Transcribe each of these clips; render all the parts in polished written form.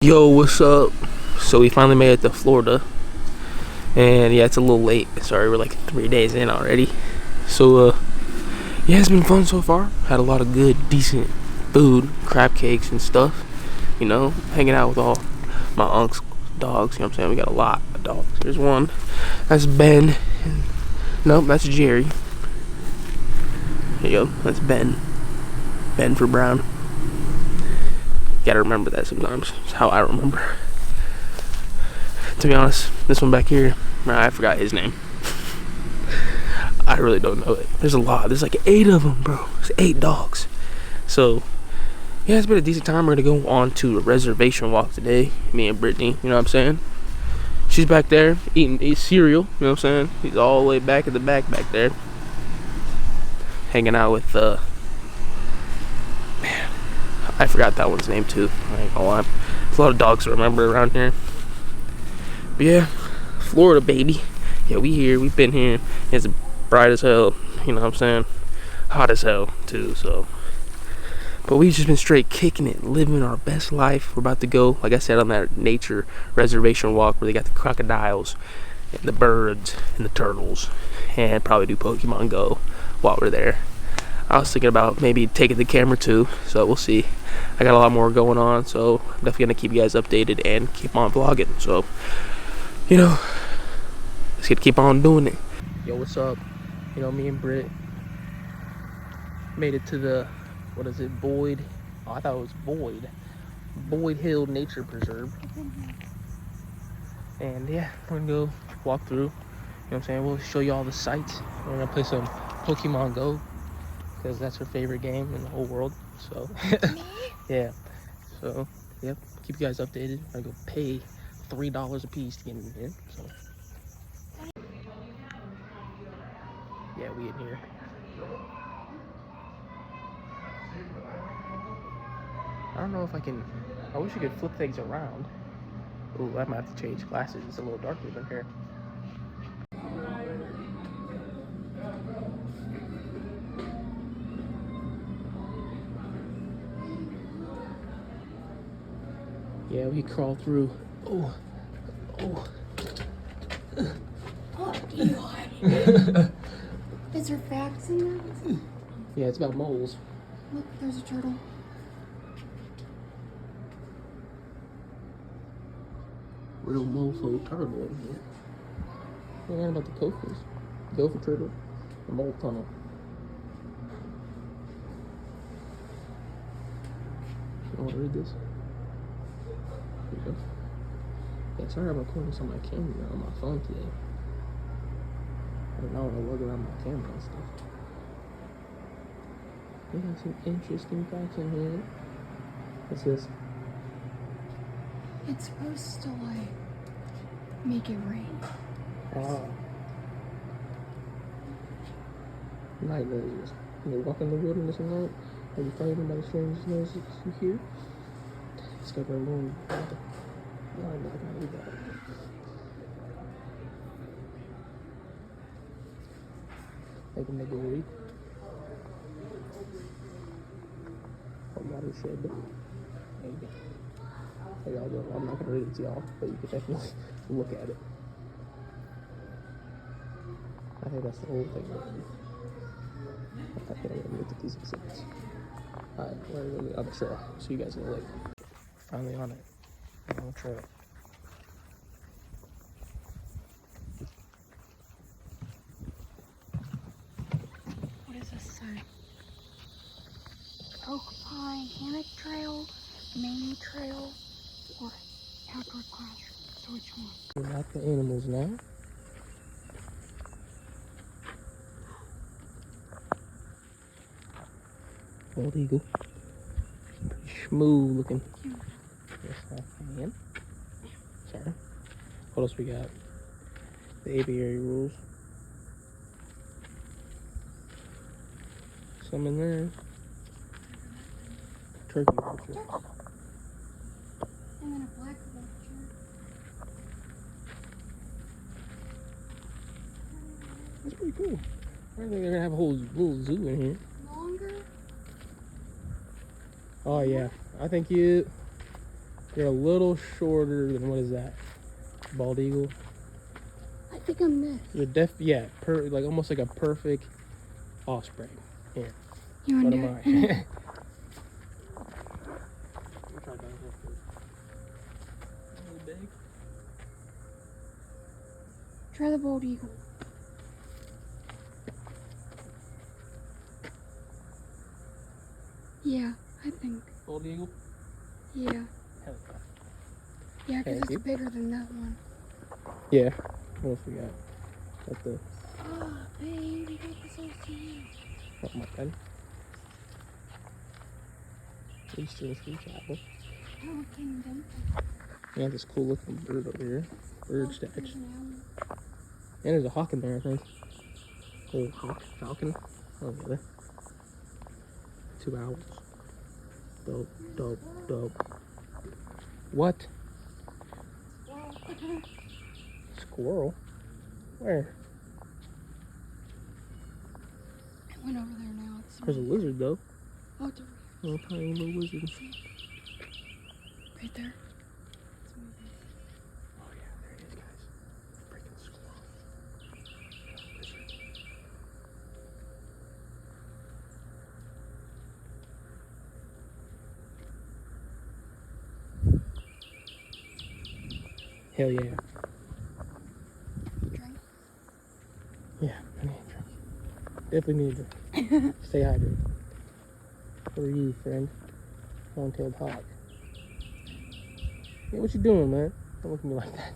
Yo, what's up? So we finally made it to Florida, and yeah, it's a little late. Sorry, we're like 3 days in already. So yeah, it's been fun so far. Had a lot of good, decent food, crab cakes and stuff. You know, hanging out with all my uncle's dogs. You know what I'm saying? We got a lot of dogs. There's one. That's Ben. Nope, that's Jerry. There you go. That's Ben. Ben for Brown. Gotta remember that sometimes. It's how I remember. To be honest, this one back here, I forgot his name. I really don't know it. There's a lot. There's like 8 of them, bro. There's 8 dogs. So, yeah, it's been a decent time. We're gonna go on to a reservation walk today. Me and Brittany, you know what I'm saying? She's back there eating cereal, you know what I'm saying? He's all the way back at the back there. Hanging out with, man, I forgot that one's name too. I ain't gonna lie. There's a lot of dogs to remember around here. But yeah, Florida, baby. Yeah, we here. We've been here. It's bright as hell. You know what I'm saying? Hot as hell, too, so. But we've just been straight kicking it, living our best life. We're about to go, like I said, on that nature reservation walk where they got the crocodiles and the birds and the turtles. And probably do Pokemon Go while we're there. I was thinking about maybe taking the camera too, so we'll see. I got a lot more going on, so I'm definitely gonna keep you guys updated and keep on vlogging. So, you know, let's keep on doing it. Yo, what's up? You know, me and Britt made it to the, what is it, Boyd? Oh, I thought it was Boyd Hill Nature Preserve. And yeah, we're gonna go walk through. You know what I'm saying? We'll show you all the sights. We're gonna play some Pokemon Go, because that's her favorite game in the whole world. So yeah, so yep, keep you guys updated. I'm gonna go pay $3 a piece to get in here. So yeah, we in here. I don't know if I can. I wish you could flip things around. Ooh, I might have to change glasses. It's a little darker than here. Yeah, we crawl through. Oh. What are you hiding? Is there facts in that? Yeah, it's about moles. Look, there's a turtle. Real mofo turtle in here. What learn about the gophers? Gopher turtle, the mole tunnel. You want to read this? Here you go. Yeah, sorry I'm recording this on my camera on my phone today. I don't know when I look around my camera and stuff. We got some interesting facts in here. What's this? It's supposed to, like, make it rain. Ah. Night noises. When you walk in the wilderness at night, are you frightened by the strangest noises you hear? Discover alone. No, I'm not gonna read that. I can make it read. A watershed. There you go. Hey, y'all go. I'm not gonna read it to y'all, but you can definitely look at it. I think that's the whole thing. I can't even look at these exhibits. Alright, we're on the trail. See you guys in the lake. Finally on it. On the trail. What does this say? Porcupine Hammock Trail, Main Trail, or Outdoor Classroom. So which one? We're not the animals now. Bald eagle. Pretty smooth looking. Yes, I am. Sorry. What else we got? The aviary rules. Some in there. Turkey vulture. And then a black vulture. That's pretty cool. I think they're gonna have a whole little zoo in here. Longer? Oh yeah, I think you. You're a little shorter than, what is that? Bald eagle? I think I'm this. You're yeah, like almost like a perfect offspring. Here, You what want am to I? do it? Try down here first. A little big. Try the bald eagle. Yeah, I think. Bald eagle? Yeah. Hell yeah. Yeah, because Thank you. it's bigger than that one. Yeah. What else we got? Got the, Oh, babe, you got this OC. oh my god. Eastern Street Chapel. Oh, kingdom. We got this cool looking bird over here. Bird Oh, statue. there's an owl. And there's a hawk in there, I think. Oh, hawk, falcon. Oh, yeah. 2 owls. Dope, dope, dope. What? Squirrel? Where? It went over there now. It's There's a lizard, though. Oh, it's over Little tiny little lizard. here. Right there. It's moving. Oh, yeah, there it is, guys. Freaking squirrel. Lizard. Hell yeah. Drink. Yeah, I need a drink. Definitely need a drink. Stay hydrated. What are you, friend? Long-tailed hawk. Yeah, what you doing, man? Don't look at me like that.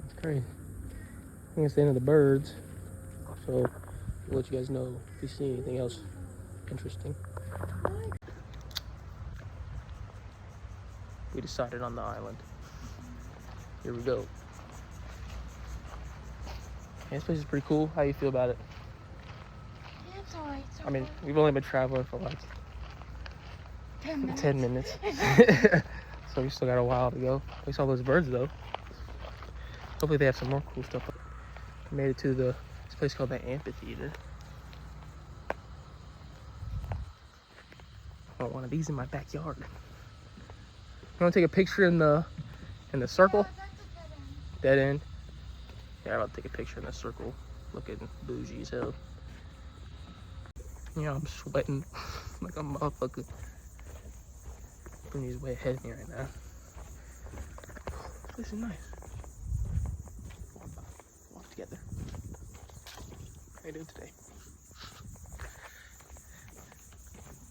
That's crazy. I think it's the end of the birds. So, I'll let you guys know if you see anything else interesting. We decided on the island. Here we go. Yeah, this place is pretty cool. How you feel about it? Yeah, it's alright. I mean, we've only been traveling for like 10 minutes. 10 minutes. So we still got a while to go. We saw those birds though. Hopefully they have some more cool stuff. We made it to this place called the Amphitheater. I want one of these in my backyard. You want to take a picture in the circle? Oh, that's a Dead dead end. end. Yeah, I'm about to take a picture in the circle. Looking bougie as hell. Yeah, I'm sweating like a motherfucker. Brittany's way ahead of me right now. This is nice. Walk together. How you doing today?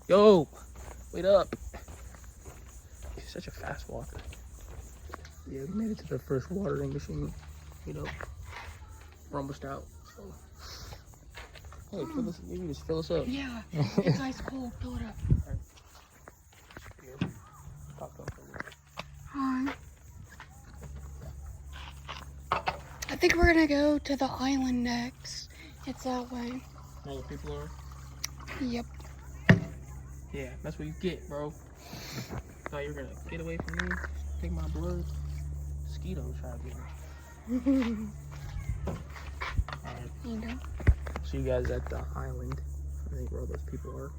Yo, wait up. He's such a fast walker. Yeah, we made it to the first watering machine. You know, we're almost out. So, hey, fill us, you can just fill us up. Yeah, it's ice cold. Fill it up. Here, pop up a little. Hi. I think we're gonna go to the island next. It's that way. All the people are. Yep. Yeah, that's what you get, bro. Thought you were gonna get away from me, take my blood. Mosquitoes trying to get me. Alright, You know. see you guys at the island. I think where all those people are.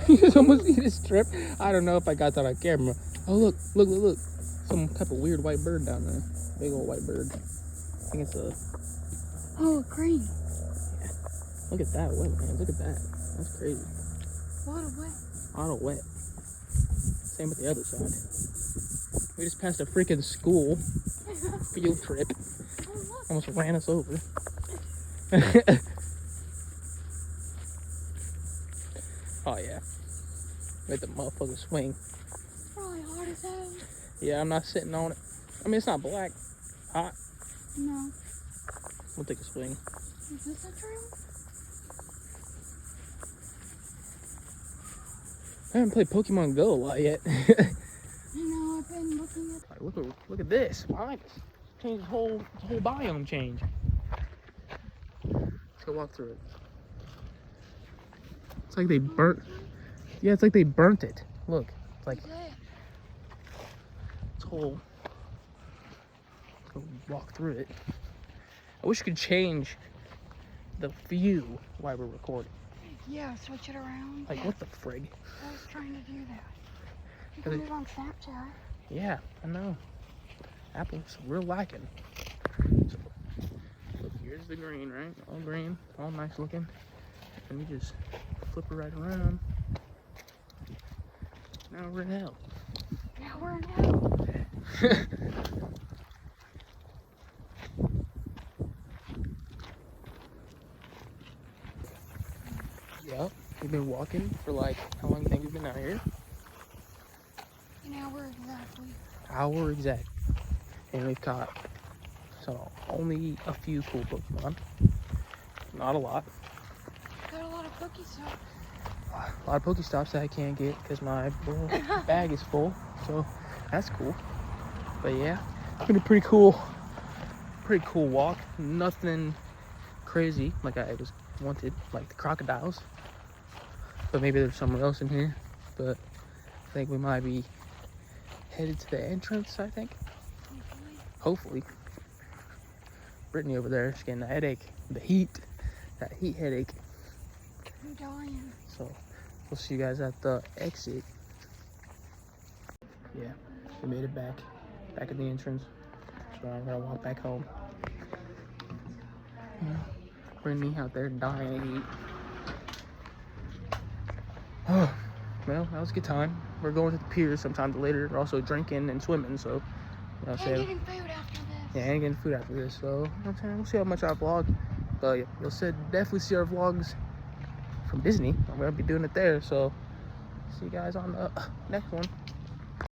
You guys almost see this strip. I don't know if I got that on camera. Oh look, look, look, look. Some type of weird white bird down there. Big old white bird. I think it's a. Oh, green. Look at that wet, man. Look at that. That's crazy. What a wet. Auto wet. Same with the other side. We just passed a freaking school field trip. Oh, look. Almost ran us over. Oh yeah. Made the motherfucker swing. Probably hard as hell. Yeah, I'm not sitting on it. I mean, it's not black. Hot. No. We'll take a swing. Is this a trail? I haven't played Pokemon Go a lot yet. I know, I've been looking at. Like, look at this. Behind us. Change the whole biome change. Let's go walk through it. It's like they burnt. Yeah, it's like they burnt it. Look, it's like What's that? it's whole. Let's go walk through it. I wish you could change the view while we're recording. Yeah, switch it around. Like, Yeah, what the frig? I was trying to do that. You can do it on Snapchat. Yeah, I know. Apple's real lacking. So, look, here's the green, right? All green, all nice looking. And we just flip it right around. Now we're in hell. Now we're in hell. Yep, we've been walking for like, how long do you think we've been out here? An hour exactly. Hour exact. And we've caught, so only a few cool Pokemon. Not a lot. Got a lot of Pokestops. A lot of Pokestops that I can't get because my little bag is full. So that's cool. But yeah, it's been a pretty cool walk. Nothing crazy like I was wanted, like the crocodiles. But maybe there's somewhere else in here. But I think we might be headed to the entrance, I think. Hopefully. Brittany over there is getting a headache. The heat. That heat headache. I'm dying. So we'll see you guys at the exit. Yeah, we made it back at the entrance. So I'm gonna walk back home. Yeah, Brittany out there dying of heat. Oh, well, that was a good time. We're going to the pier sometime later. We're also drinking and swimming, so you know, And getting food after this. yeah, and getting food after this. So you know what I'm saying, we'll see how much I vlog. But yeah, you'll definitely see our vlogs from Disney. I'm gonna be doing it there. So see you guys on the next one.